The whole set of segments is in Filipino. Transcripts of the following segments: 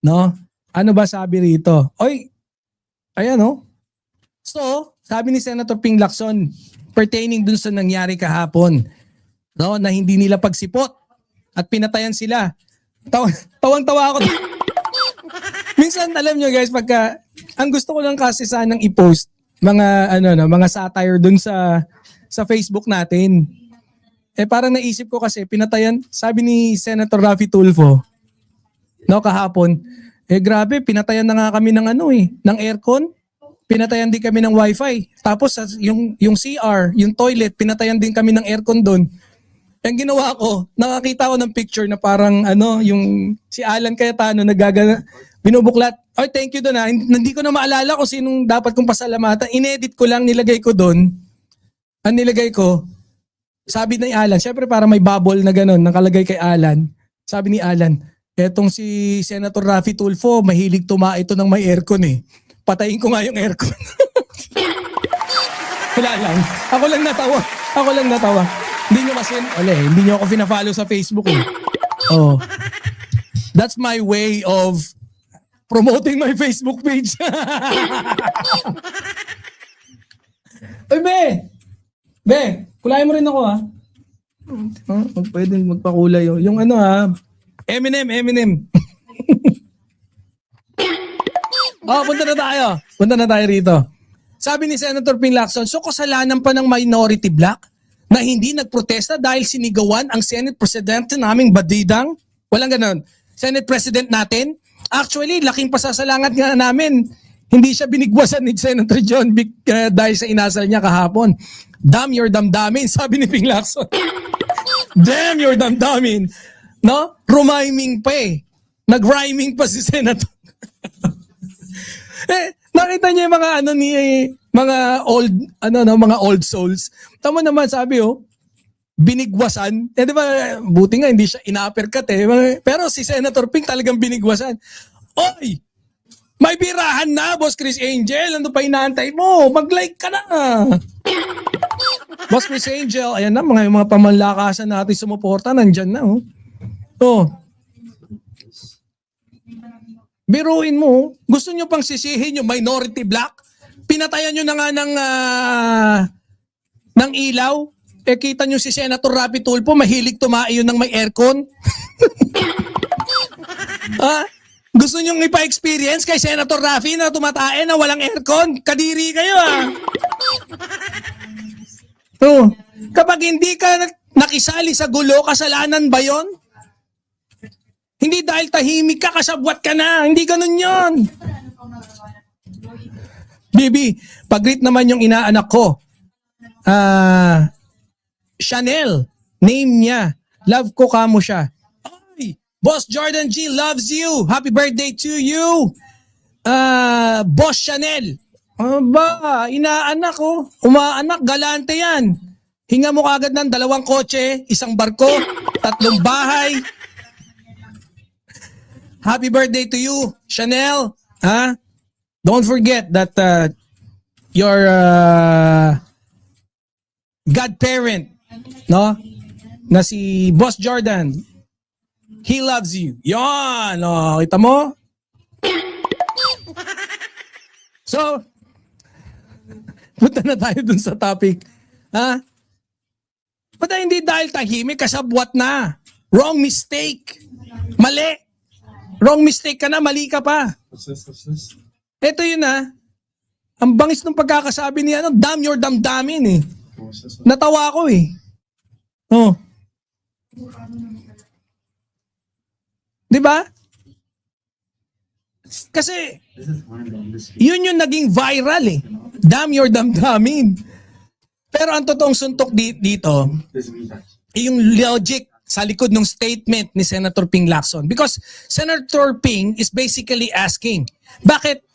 No? Ano ba sabi rito? Oy, ayan oh. So, sabi ni Senator Ping Lacson pertaining dun sa nangyari kahapon, no, na hindi nila pagsipot at pinatayan sila. Tawang-tawa ako. Minsan alam nyo guys, pagka ang gusto ko lang kasi sanang i-post mga mga satire dun sa Facebook natin. Eh parang naisip ko kasi pinatayan, sabi ni Senator Raffy Tulfo, no, kahapon, eh grabe, pinatayan na nga kami ng ng aircon. Pinatayan din kami ng wifi. Tapos yung CR, yung toilet, pinatayan din kami ng aircon doon. Ang ginawa ko, nakakita ko ng picture na parang yung si Alan Cayetano binubuklat. Oh, thank you doon ha. Hindi ko na maalala kung sinong dapat kong pasalamatan. Inedit ko lang, nilagay ko doon. Ang nilagay ko, sabi ni Alan, syempre para may bubble na gano'n, nakalagay kay Alan. Sabi ni Alan, etong si Senator Raffy Tulfo, mahilig ito ng may aircon eh. Patayin ko nga yung aircon. Wala lang. Ako lang natawa. Hindi nyo kasi, hindi nyo ako fina-follow sa Facebook eh. Oh. That's my way of promoting my Facebook page. Uy, Be, kulayan mo rin ako ha. Pwede magpakulay yun. Yung Eminem. Oh, punta na tayo rito. Sabi ni Senator Ping Lacson, so kasalanan pa ng minority bloc na hindi nagprotesta dahil sinigawan ang Senate President naming badidang? Walang ganon. Senate President natin? Actually, laking pasasalangat nga namin. Hindi siya binigwasan ni Senator John Vic dahil sa inasal niya kahapon. Damn your damdamin, sabi ni Ping Lacson. Damn your damdamin. No? Rumiming pa eh. Nag-rhyming pa si Senator. Nakita niyo yung mga mga old souls. Tama naman sabi binigwasan. Di ba, buti nga hindi siya ina-uppercut eh. Pero si Senator Ping talagang binigwasan. Oy! May birahan na, Boss Chris Angel. Ano pa inaantay mo? Mag-like ka na. Boss Chris Angel, ayan na, mga pamanlakasan natin sumuporta, nandyan na. Oh. Biruin mo, gusto nyo pang sisihin yung minority bloc? Pinatayan nyo na nga ng ilaw? Eh kita nyo si Senator Raffy Tulfo, mahilig tumayo ng may aircon? Gusto nyo ipa-experience kay Senator Raffy na tumatae na walang aircon? Kadiri kayo Kapag hindi ka nakisali sa gulo, kasalanan ba yon? Hindi dahil tahimik ka, kasabwat ka na. Hindi ganun yon. Bibi, pag-greet naman yung inaanak ko. Chanel, name niya. Love ko kamo siya. Ay, Boss Jordan G loves you. Happy birthday to you. Boss Chanel. Inaanak ko. Umaanak, galante yan. Hinga mo kagad ng 2 kotse, 1 barko, 3 bahay. Happy birthday to you, Chanel. Don't forget that your godparent, no? Na si Boss Jordan, he loves you. Yan, kita mo? So, punta na tayo dun sa topic. Pata hindi dahil tahimik, kasabwat na. Wrong mistake. Mali. Wrong mistake ka na, mali ka pa. Ito yun Ang bangis ng pagkakasabi niya, damn your damdamin eh. Natawa ko eh. Di ba? Kasi, yun yung naging viral eh. Damn your damdamin. Pero ang totoong suntok dito, yung logic sa likod ng statement ni Senator Ping Lacson. Because Senator Ping is basically asking, bakit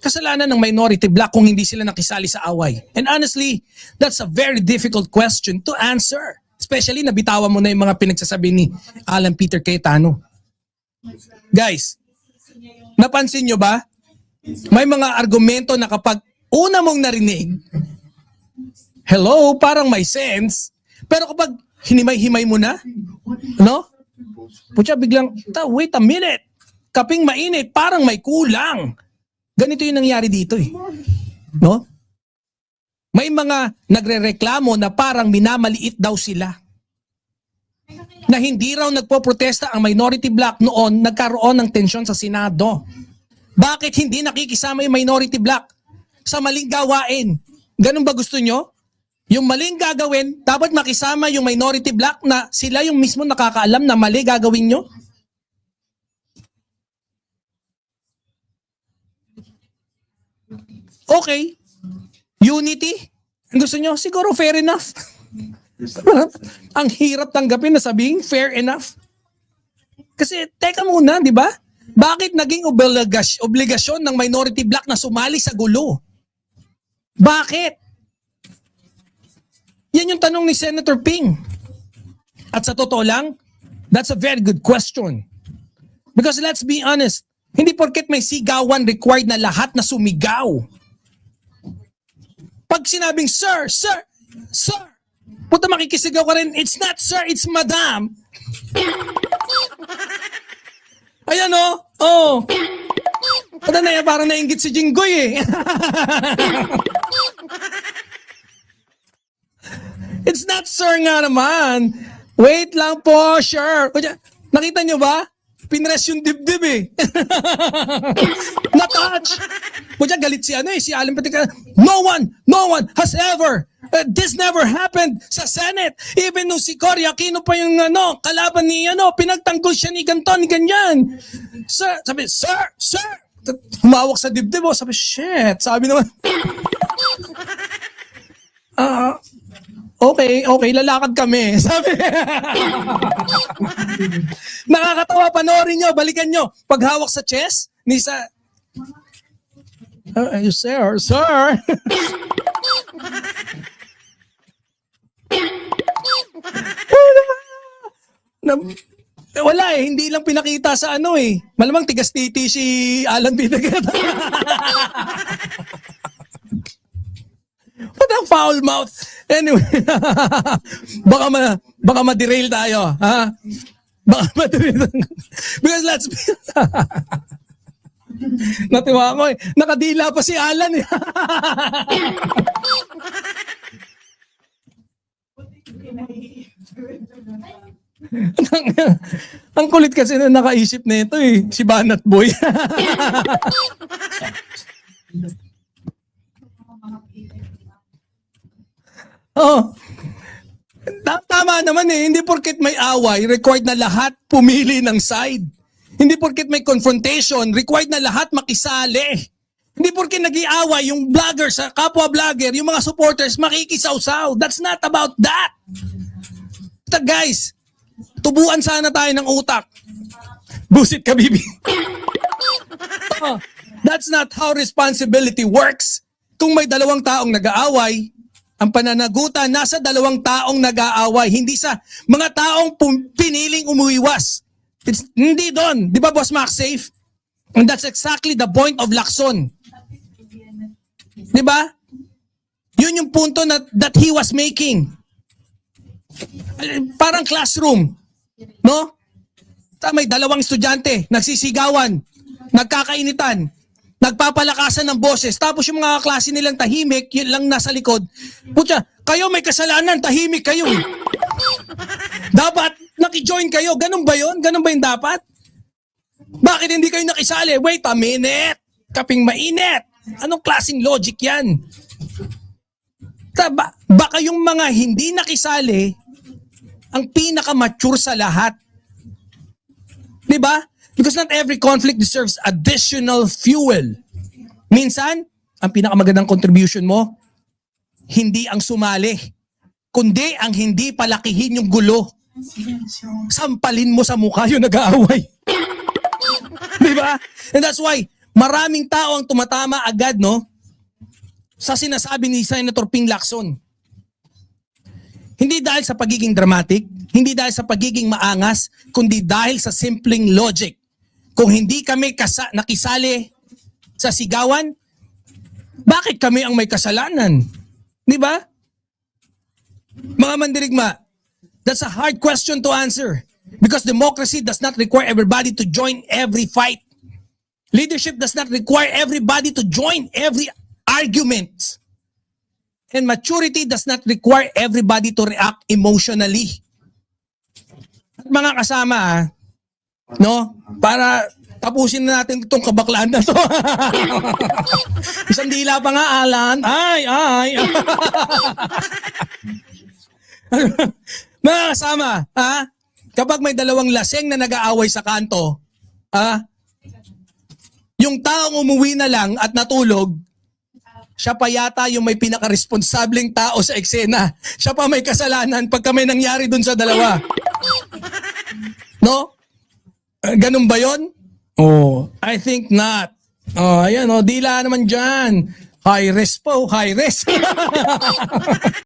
kasalanan ng minority bloc kung hindi sila nakisali sa away? And honestly, that's a very difficult question to answer. Especially nabitawan mo na yung mga pinagsasabi ni Alan Peter Cayetano. Guys, napansin nyo ba? May mga argumento na kapag una mong narinig, hello, parang may sense. Pero kapag hinimay-himay mo na, Putya biglang, wait a minute. kaping mainit, parang may kulang. Ganito yung nangyari dito eh. No? May mga nagrereklamo na parang minamaliit daw sila. Na hindi raw nagpoprotesta ang minority bloc noon, nagkaroon ng tensyon sa Senado. Bakit hindi nakikisama yung minority bloc sa maling gawain? Ganun ba gusto nyo? Yung maling gagawin, dapat makisama yung minority bloc na sila yung mismo nakakaalam na mali gagawin nyo? Okay. Unity? Gusto nyo? Siguro fair enough. Ang hirap tanggapin na sabihin fair enough. Kasi teka muna, di ba? Bakit naging obligasyon ng minority bloc na sumali sa gulo? Bakit? Yan yung tanong ni Senator Ping. At sa totoo lang, that's a very good question. Because let's be honest, hindi porket may sigawan required na lahat na sumigaw. Pag sinabing, sir, sir, sir, puta makikisigaw ka rin, it's not sir, it's madam. Ayan o, oh. Puta na yan, parang nainggit si Jinggoy eh. It's not sir nga naman. Wait lang po, sure. Nakita nyo ba? Pinress yung dibdib eh. Na-touch. Kaya galit si si Alan Patica. No one has ever, this never happened sa Senate. Even nung si Cory Aquino pa yung kalaban ni pinagtanggol siya ni ganto, ni ganyan. Sir, sabi, sir. Humawak sa dibdib. Sabi, shit. Sabi naman, okay, lalakad kami. Sabi. Nakakatawa, panoorin nyo, balikan nyo. Paghawak sa chest, ni sa... sir. Wala eh, hindi lang pinakita sa Malamang tigas-titi si Alan Pinagat. What a foul mouth. Anyway, baka ma-derail tayo, ha? Baka ma-derail. Because let's be... Natiwa ko eh. Nakadila pa si Alan eh. Ang kulit kasi na nakaisip na ito eh. Si Banat Boy. Oh. Tama naman eh. Hindi porket may away, required na lahat pumili ng side. Hindi porket may confrontation, required na lahat makisali. Hindi porket nag-iaway yung vlogger sa kapwa vlogger, yung mga supporters makikisaw-saw. That's not about that. Guys, tubuan sana tayo ng utak. Busit ka, bibi. That's not how responsibility works. Kung may dalawang taong nag-aaway, ang pananagutan nasa dalawang taong nag-aaway, hindi sa mga taong piniling umuiwas. Hindi doon. Di ba, Boss Max, safe? And that's exactly the point of Lacson. Di ba? Yun yung punto that he was making. Parang classroom. No? May dalawang estudyante, nagsisigawan, nagkakainitan, nagpapalakasan ng boses, tapos yung mga klase nilang tahimik, yun lang nasa likod. Putya, kayo may kasalanan, tahimik kayo. Dapat naki-join kayo. Ganun ba yun? Ganun ba yung dapat? Bakit hindi kayo nakisali? Wait a minute. Kaping mainit. Anong klaseng logic yan? Baka yung mga hindi nakisali ang pinaka-mature sa lahat. Diba? Because not every conflict deserves additional fuel. Minsan, ang pinakamagandang contribution mo, hindi ang sumali, kundi ang hindi palakihin yung gulo. Sampalin mo sa mukha yung nag-aaway. Diba? And that's why, maraming tao ang tumatama agad, sa sinasabi ni Senator Ping Lacson. Hindi dahil sa pagiging dramatic, hindi dahil sa pagiging maangas, kundi dahil sa simpleng logic. Kung hindi kami nakisali sa sigawan, bakit kami ang may kasalanan? Di ba? Mga mandirigma, that's a hard question to answer because democracy does not require everybody to join every fight. Leadership does not require everybody to join every argument. And maturity does not require everybody to react emotionally. At mga kasama, no? Para tapusin na natin itong kabaklaan na to. Isang dila pa nga, Alan. Ay. Mga kasama, kapag may dalawang laseng na nag-aaway sa kanto, yung taong umuwi na lang at natulog, siya pa yata yung may pinaka-responsableng tao sa eksena. Siya pa may kasalanan pagka may nangyari dun sa dalawa. No? Ganun ba yun? Oh, I think not. Oh, ayan, dila naman dyan. High risk po, high risk.